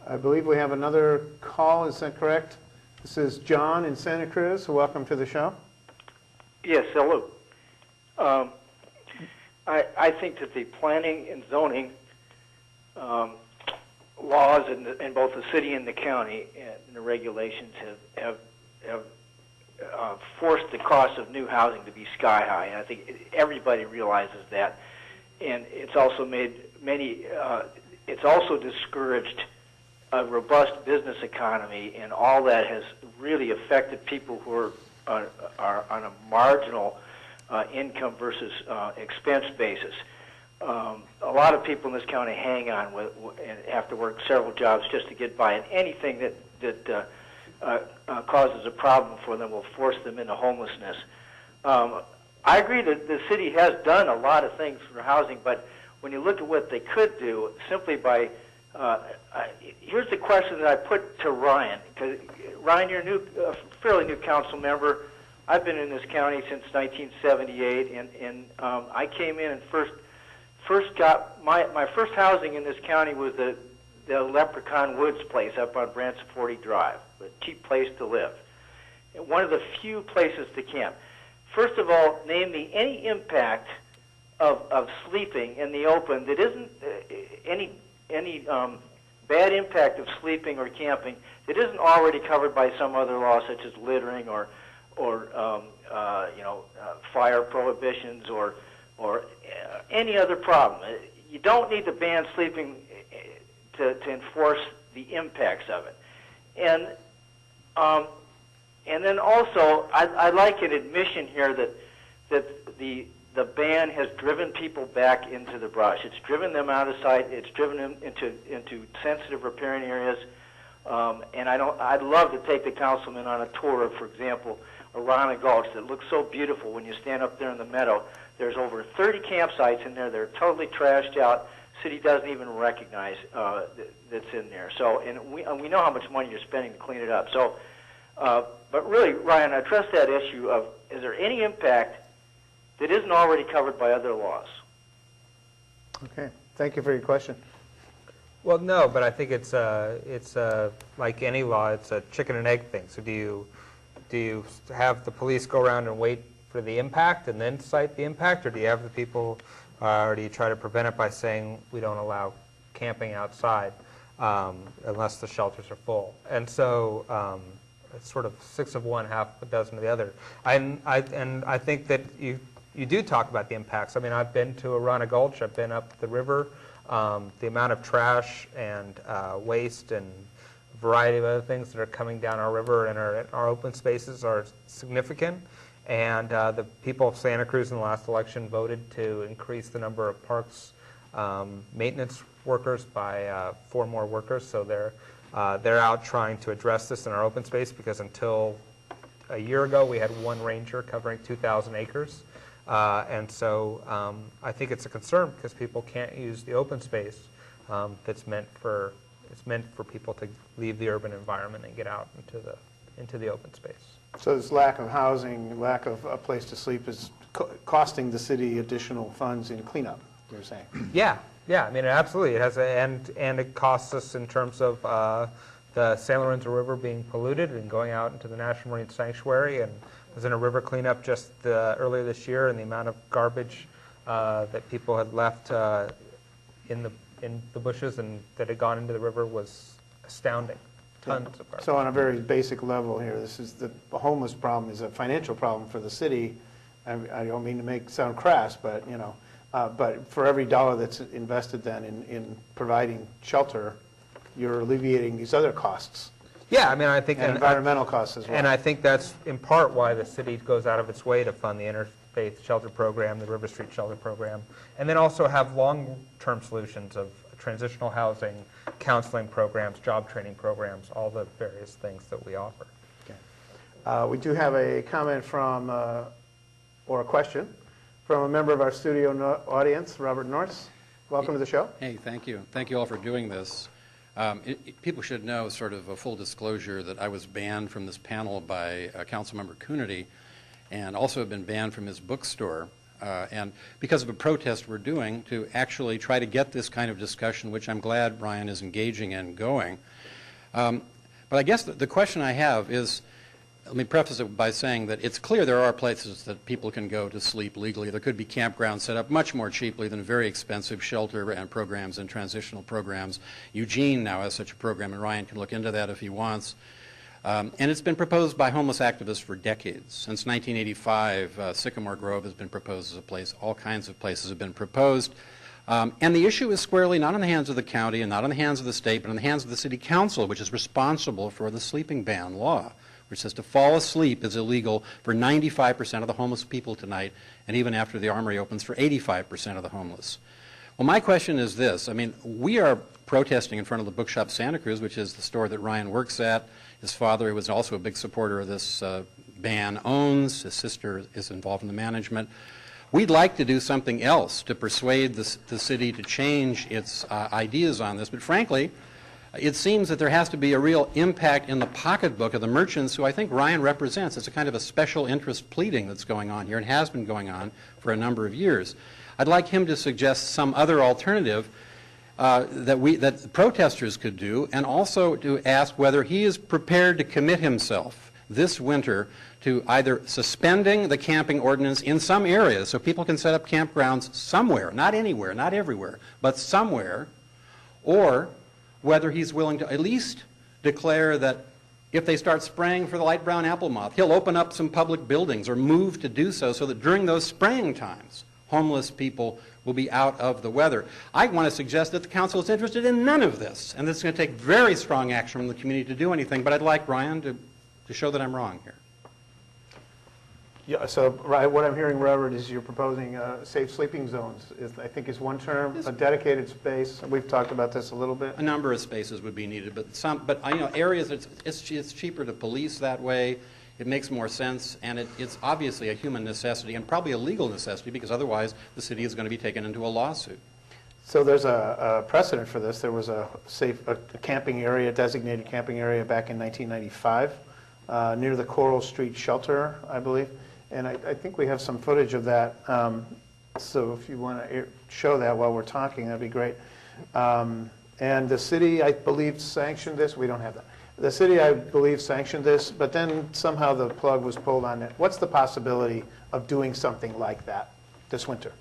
I believe we have another call, is that correct? This is John in Santa Cruz. Welcome to the show. Yes, hello. I think that the planning and zoning laws in both the city and the county and the regulations have forced the cost of new housing to be sky high. And I think everybody realizes that. And it's also made it's also discouraged a robust business economy, and all that has really affected people who are on a marginal income versus expense basis. A lot of people in this county hang on and have to work several jobs just to get by, and anything that causes a problem for them will force them into homelessness. I agree that the city has done a lot of things for housing, but when you look at what they could do, simply by here's the question that I put to Ryan, because Ryan, you're a fairly new council member. I've been in this county since 1978, and I came in and first got my first housing in this county was the Leprechaun Woods place up on Branson 40 Drive, a cheap place to live, and one of the few places to camp. First of all, name me any impact of sleeping in the open that isn't any bad impact of sleeping or camping that isn't already covered by some other law, such as littering or fire prohibitions or any other problem. You don't need to ban sleeping to enforce the impacts of it. And then also, I'd like an admission here that the ban has driven people back into the brush. It's driven them out of sight. It's driven them into sensitive riparian areas. And I'd love to take the councilman on a tour of, for example, Arana Gulch that looks so beautiful when you stand up there in the meadow. There's over 30 campsites in there. They're totally trashed out. City doesn't even recognize that's in there. So, and we know how much money you're spending to clean it up. So, but really, Ryan, address that issue of, is there any impact that isn't already covered by other laws? Okay, thank you for your question. Well, no, but I think it's like any law, it's a chicken and egg thing. So do you have the police go around and wait for the impact and then cite the impact, or do you have the people, or do you try to prevent it by saying we don't allow camping outside unless the shelters are full? And so it's sort of 6 of one, half a dozen of the other. And I think that you do talk about the impacts. I mean, I've been to Arana Gulch. I've been up the river. The amount of trash and waste and a variety of other things that are coming down our river and our open spaces are significant. And the people of Santa Cruz in the last election voted to increase the number of parks maintenance workers by 4 more workers. So they're out trying to address this in our open space, because until a year ago we had 1 ranger covering 2,000 acres. And so I think it's a concern because people can't use the open space that's meant for people to leave the urban environment and get out into the open space. So this lack of housing, lack of a place to sleep is costing the city additional funds in cleanup, you're saying? Yeah. I mean, absolutely. It has, and it costs us in terms of the San Lorenzo River being polluted and going out into the National Marine Sanctuary. And I was in a river cleanup just earlier this year, and the amount of garbage that people had left in the bushes and that had gone into the river was astounding. Tons of garbage. So on a very basic level here, this is the homeless problem is a financial problem for the city. I don't mean to sound crass, but but for every dollar that's invested then in providing shelter, you're alleviating these other costs. Yeah, I mean, I think... And environmental costs as well. And I think that's in part why the city goes out of its way to fund the Interfaith Shelter Program, the River Street Shelter Program, and then also have long-term solutions of transitional housing, counseling programs, job training programs, all the various things that we offer. Okay. We do have a comment from, or a question, from a member of our studio audience, Robert Norris. Welcome to the show. Hey, thank you. Thank you all for doing this. People should know, sort of a full disclosure, that I was banned from this panel by Councilmember Coonerty, and also have been banned from his bookstore and because of a protest we're doing to actually try to get this kind of discussion, which I'm glad Ryan is engaging in, going. But I guess the question I have is, let me preface it by saying that it's clear there are places that people can go to sleep legally. There could be campgrounds set up much more cheaply than very expensive shelter and programs and transitional programs. Eugene now has such a program, and Ryan can look into that if he wants. And it's been proposed by homeless activists for decades. Since 1985, Sycamore Grove has been proposed as a place. All kinds of places have been proposed. And the issue is squarely not in the hands of the county and not in the hands of the state, but in the hands of the city council, which is responsible for the sleeping ban law, which says to fall asleep is illegal for 95% of the homeless people tonight, and even after the Armory opens, for 85% of the homeless. Well, my question is this. I mean, we are protesting in front of the bookshop Santa Cruz, which is the store that Ryan works at. His father, who was also a big supporter of this ban, owns. His sister is involved in the management. We'd like to do something else to persuade the city to change its ideas on this, but frankly, it seems that there has to be a real impact in the pocketbook of the merchants who I think Ryan represents. It's a kind of a special interest pleading that's going on here and has been going on for a number of years. I'd like him to suggest some other alternative that protesters could do, and also to ask whether he is prepared to commit himself this winter to either suspending the camping ordinance in some areas so people can set up campgrounds somewhere, not anywhere, not everywhere, but somewhere, or whether he's willing to at least declare that if they start spraying for the light brown apple moth, he'll open up some public buildings or move to do so that during those spraying times, homeless people will be out of the weather. I want to suggest that the council is interested in none of this, and it's going to take very strong action from the community to do anything, but I'd like Ryan to show that I'm wrong here. Yeah, so Ryan, what I'm hearing, Robert, is you're proposing safe sleeping zones, I think is one term, a dedicated space. We've talked about this a little bit. A number of spaces would be needed, but you know, areas it's cheaper to police that way. It makes more sense, and it's obviously a human necessity and probably a legal necessity, because otherwise the city is going to be taken into a lawsuit. So there's a precedent for this. There was a camping area, designated camping area back in 1995 near the Coral Street Shelter, I believe. And I think we have some footage of that. So if you want to show that while we're talking, that'd be great. And the city, I believe, sanctioned this. We don't have that. The city, I believe, sanctioned this, but then somehow the plug was pulled on it. What's the possibility of doing something like that this winter?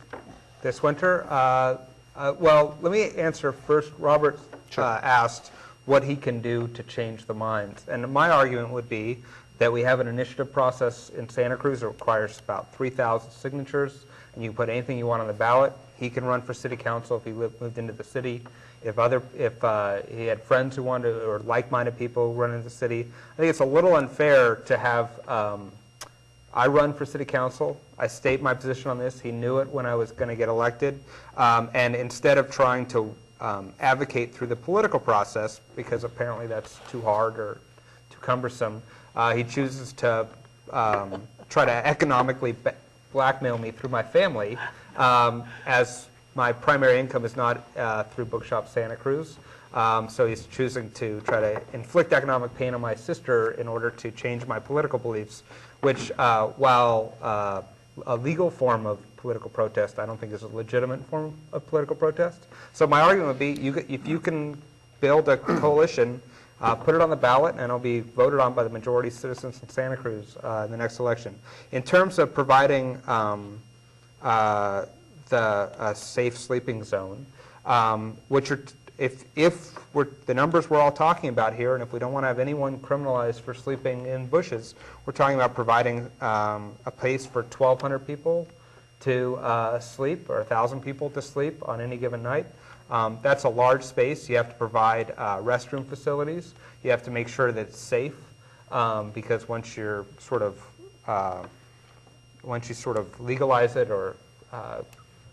This winter? Well, let me answer first. Robert asked what he can do to change the minds. And my argument would be that we have an initiative process in Santa Cruz that requires about 3,000 signatures, and you can put anything you want on the ballot. He can run for city council if he moved into the city. If he had friends who wanted to, or like-minded people who run into the city. I think it's a little unfair to have, I run for city council. I state my position on this. He knew it when I was going to get elected. And instead of trying to advocate through the political process, because apparently that's too hard or too cumbersome, he chooses to try to economically blackmail me through my family, as my primary income is not through Bookshop Santa Cruz. So he's choosing to try to inflict economic pain on my sister in order to change my political beliefs, which, while a legal form of political protest, I don't think is a legitimate form of political protest. So my argument would be, if you can build a coalition, put it on the ballot, and it'll be voted on by the majority of citizens in Santa Cruz in the next election. In terms of providing the safe sleeping zone, which are, if the numbers we're all talking about here, and if we don't want to have anyone criminalized for sleeping in bushes, we're talking about providing a place for 1,200 people to sleep, or 1,000 people to sleep on any given night. That's a large space. You have to provide restroom facilities. You have to make sure that it's safe, because once you sort of legalize it or